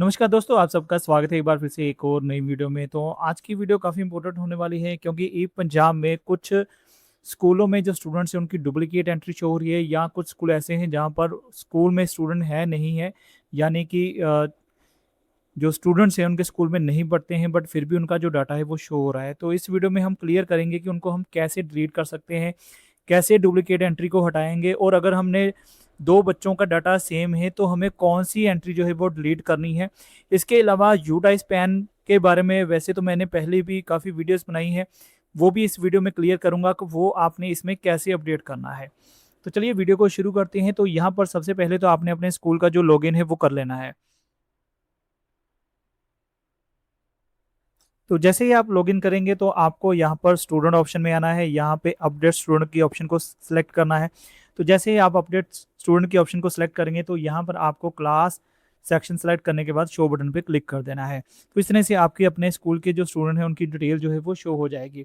नमस्कार दोस्तों, आप सबका स्वागत है एक बार फिर से एक और नई वीडियो में। तो आज की वीडियो काफ़ी इंपॉर्टेंट होने वाली है क्योंकि ई पंजाब में कुछ स्कूलों में जो स्टूडेंट्स हैं उनकी डुप्लीकेट एंट्री शो हो रही है, या कुछ स्कूल ऐसे हैं जहाँ पर स्कूल में स्टूडेंट है नहीं है, यानी कि जो स्टूडेंट्स हैं उनके स्कूल में नहीं पढ़ते हैं बट फिर भी उनका जो डाटा है वो शो हो रहा है। तो इस वीडियो में हम क्लियर करेंगे कि उनको हम कैसे डिलीट कर सकते हैं, कैसे डुप्लीकेट एंट्री को हटाएँगे, और अगर हमने 2 बच्चों का डाटा सेम है तो हमें कौन-सी एंट्री जो है वो डिलीट करनी है। इसके अलावा यूडाइस पैन के बारे में वैसे तो मैंने पहले भी काफ़ी वीडियोज़ बनाई हैं, वो भी इस वीडियो में क्लियर करूँगा कि वो आपने इसमें कैसे अपडेट करना है। तो चलिए वीडियो को शुरू करते हैं। तो यहाँ पर सबसे पहले तो आपने अपने स्कूल का जो लॉगिन है वो कर लेना है। तो जैसे ही आप लॉगिन करेंगे तो आपको यहाँ पर स्टूडेंट ऑप्शन में आना है, यहाँ पे अपडेट स्टूडेंट की ऑप्शन को सिलेक्ट करना है। तो जैसे ही आप अपडेट स्टूडेंट की ऑप्शन को सिलेक्ट करेंगे तो यहाँ पर आपको क्लास सेक्शन सेलेक्ट करने के बाद शो बटन पे क्लिक कर देना है। तो इस तरह से आपके अपने स्कूल के जो स्टूडेंट हैं उनकी डिटेल जो है वो शो हो जाएगी।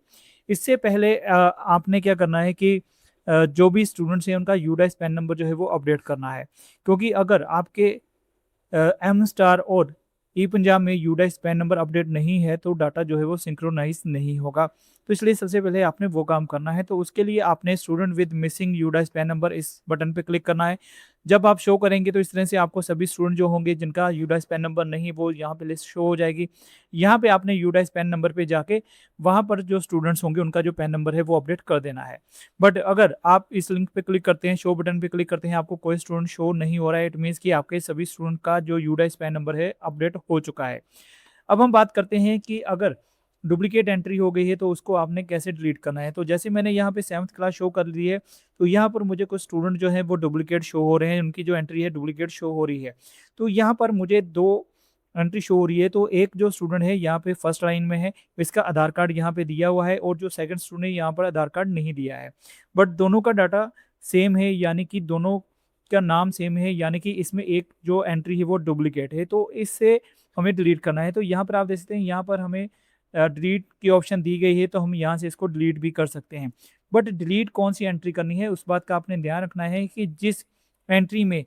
इससे पहले आपने क्या करना है कि जो भी स्टूडेंट्स हैं उनका यूडाइस पैन नंबर जो है वो अपडेट करना है, क्योंकि अगर आपके एम स्टार और ई पंजाब में यूडाइस पैन नंबर अपडेट नहीं है तो डाटा जो है वो सिंक्रोनाइज नहीं होगा। तो इसलिए सबसे पहले आपने वो काम करना है। तो उसके लिए आपने student with missing UDISE pan number इस बटन पे क्लिक करना है। जब आप शो करेंगे तो इस तरह से आपको सभी स्टूडेंट जो होंगे जिनका यूडाइस पैन नंबर नहीं, वो यहाँ पे लिस्ट शो हो जाएगी। यहाँ पे आपने यूडाइस पैन नंबर पे जाके वहाँ पर जो स्टूडेंट्स होंगे उनका जो पैन नंबर है वो अपडेट कर देना है। बट अगर आप इस लिंक पे क्लिक करते हैं, शो बटन पे क्लिक करते हैं, आपको कोई स्टूडेंट शो नहीं हो रहा है, इट मीन्स कि आपके सभी स्टूडेंट का जो यूडाइस पैन नंबर है अपडेट हो चुका है। अब हम बात करते हैं कि अगर डुप्लीकेट एंट्री हो गई है तो उसको आपने कैसे डिलीट करना है। तो जैसे मैंने यहाँ पे 7th क्लास शो कर ली है, तो यहाँ पर मुझे कुछ स्टूडेंट जो हैं वो डुप्लीकेट शो हो रहे हैं, उनकी जो एंट्री है डुप्लीकेट शो हो रही है। तो यहाँ पर मुझे 2 एंट्री शो हो रही है। तो एक जो स्टूडेंट है यहाँ पे फर्स्ट लाइन में है, इसका आधार कार्ड यहाँ पे दिया हुआ है, और जो सेकंड स्टूडेंट है यहाँ पर आधार कार्ड नहीं दिया है। बट दोनों का डाटा सेम है, यानी कि दोनों का नाम सेम है, यानी कि इसमें एक जो एंट्री है वो डुप्लीकेट है। तो इससे हमें डिलीट करना है। तो यहाँ पर आप देख सकते हैं, यहाँ पर हमें डिलीट की ऑप्शन दी गई है, तो हम यहाँ से इसको डिलीट भी कर सकते हैं। बट डिलीट कौन सी एंट्री करनी है उस बात का आपने ध्यान रखना है कि जिस एंट्री में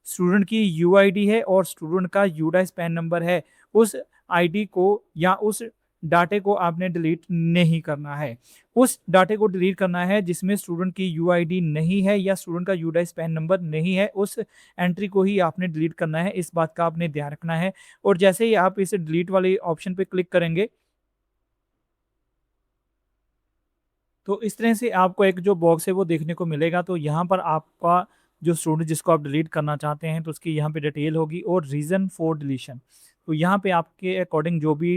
स्टूडेंट की यूआईडी है और स्टूडेंट का यूडाइस पैन नंबर है, उस आईडी को या उस डाटे को आपने डिलीट नहीं करना है। उस डाटे को डिलीट करना है जिसमें स्टूडेंट की यूआईडी नहीं है या स्टूडेंट का यूडाइस पैन नंबर नहीं है, उस एंट्री को ही आपने डिलीट करना है। इस बात का आपने ध्यान रखना है। और जैसे ही आप इस डिलीट वाले ऑप्शन पे क्लिक करेंगे तो इस तरह से आपको एक जो बॉक्स है वो देखने को मिलेगा। तो यहाँ पर आपका जो स्टूडेंट जिसको आप डिलीट करना चाहते हैं तो उसकी यहाँ पे डिटेल होगी और रीज़न फॉर डिलीशन। तो यहाँ पे आपके अकॉर्डिंग जो भी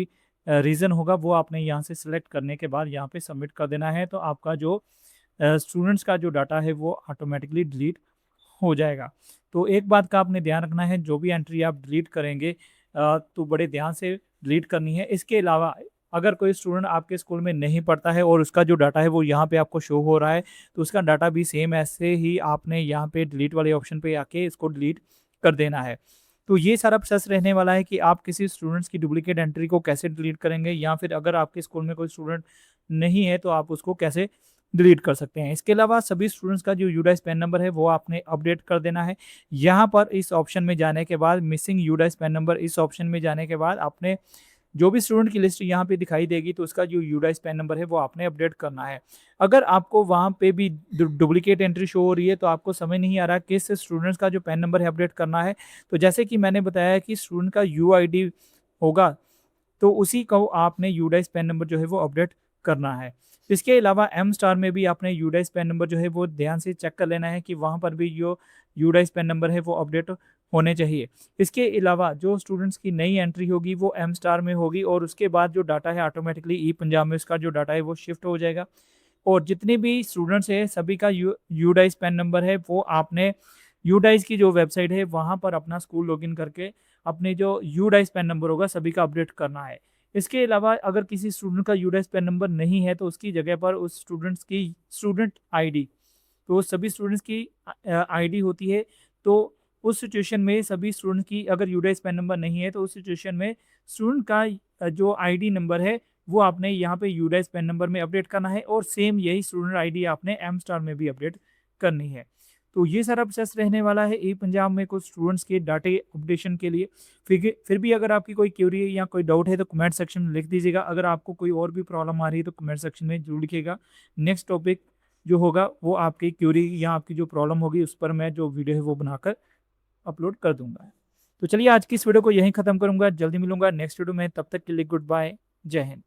रीज़न होगा वो आपने यहाँ से सिलेक्ट करने के बाद यहाँ पे सबमिट कर देना है। तो आपका जो स्टूडेंट्स का जो डाटा है वो ऑटोमेटिकली डिलीट हो जाएगा। तो एक बात का आपने ध्यान रखना है, जो भी एंट्री आप डिलीट करेंगे तो बड़े ध्यान से डिलीट करनी है। इसके अलावा अगर कोई स्टूडेंट आपके स्कूल में नहीं पढ़ता है और उसका जो डाटा है वो यहाँ पे आपको शो हो रहा है, तो उसका डाटा भी सेम ऐसे ही आपने यहाँ पे डिलीट वाले ऑप्शन पे आके इसको डिलीट कर देना है। तो ये सारा प्रोसेस रहने वाला है कि आप किसी स्टूडेंट्स की डुप्लीकेट एंट्री को कैसे डिलीट करेंगे, या फिर अगर आपके स्कूल में कोई स्टूडेंट नहीं है तो आप उसको कैसे डिलीट कर सकते हैं। इसके अलावा सभी स्टूडेंट्स का जो यूडाइस पैन नंबर है वो आपने अपडेट कर देना है। यहाँ पर इस ऑप्शन में जाने के बाद मिसिंग यूडाइस पैन नंबर, इस ऑप्शन में जाने के बाद आपने जो भी स्टूडेंट की लिस्ट यहाँ पे दिखाई देगी तो उसका जो यूडाइस पैन नंबर है वो आपने अपडेट करना है। अगर आपको वहाँ पे भी डुप्लीकेट एंट्री शो हो रही है तो आपको समझ नहीं आ रहा किस स्टूडेंट्स का जो पैन नंबर है अपडेट करना है, तो जैसे कि मैंने बताया कि स्टूडेंट का यूआईडी होगा तो उसी को आपने यूडाइस पैन नंबर जो है वो अपडेट करना है। इसके अलावा एम स्टार में भी आपने यूडाइस पैन नंबर जो है वो ध्यान से चेक कर लेना है कि वहाँ पर भी जो यूडाइस पैन नंबर है वो अपडेट होने चाहिए। इसके अलावा जो स्टूडेंट्स की नई एंट्री होगी वो एम स्टार में होगी, और उसके बाद जो डाटा है ऑटोमेटिकली ई पंजाब में उसका जो डाटा है वो शिफ्ट हो जाएगा। और जितने भी स्टूडेंट्स हैं सभी का यूडाइस पैन नंबर है वो आपने यूडाइस की जो वेबसाइट है वहाँ पर अपना स्कूल लॉगिन करके अपने जो यूडाइस पैन नंबर होगा सभी का अपडेट करना है। इसके अलावा अगर किसी स्टूडेंट का यूडाइस पैन नंबर नहीं है तो उसकी जगह पर उस स्टूडेंट्स की स्टूडेंट आईडी, तो सभी स्टूडेंट्स की आईडी होती है। तो उस सिचुएशन में सभी स्टूडेंट की अगर यूडाइस पैन नंबर नहीं है तो उस सिचुएशन में स्टूडेंट का जो आईडी नंबर है वो आपने यहाँ पे यूडाइस पैन नंबर में अपडेट करना है, और सेम यही स्टूडेंट आईडी आपने एम स्टार में भी अपडेट करनी है। तो ये सारा प्रोसेस रहने वाला है ई पंजाब में कुछ स्टूडेंट्स के डाटे अपडेशन के लिए। फिर भी अगर आपकी कोई क्वेरी या कोई डाउट है तो कमेंट सेक्शन में लिख दीजिएगा। अगर आपको कोई और भी प्रॉब्लम आ रही है तो कमेंट सेक्शन में ज़रूर लिखिएगा। नेक्स्ट टॉपिक जो होगा वो आपकी क्वेरी या आपकी जो प्रॉब्लम होगी उस पर मैं जो वीडियो है वो बनाकर अपलोड कर दूँगा। तो चलिए आज की इस वीडियो को यहीं ख़त्म करूँगा, जल्दी मिलूँगा नेक्स्ट वीडियो में, तब तक के लिए गुड बाय, जय हिंद।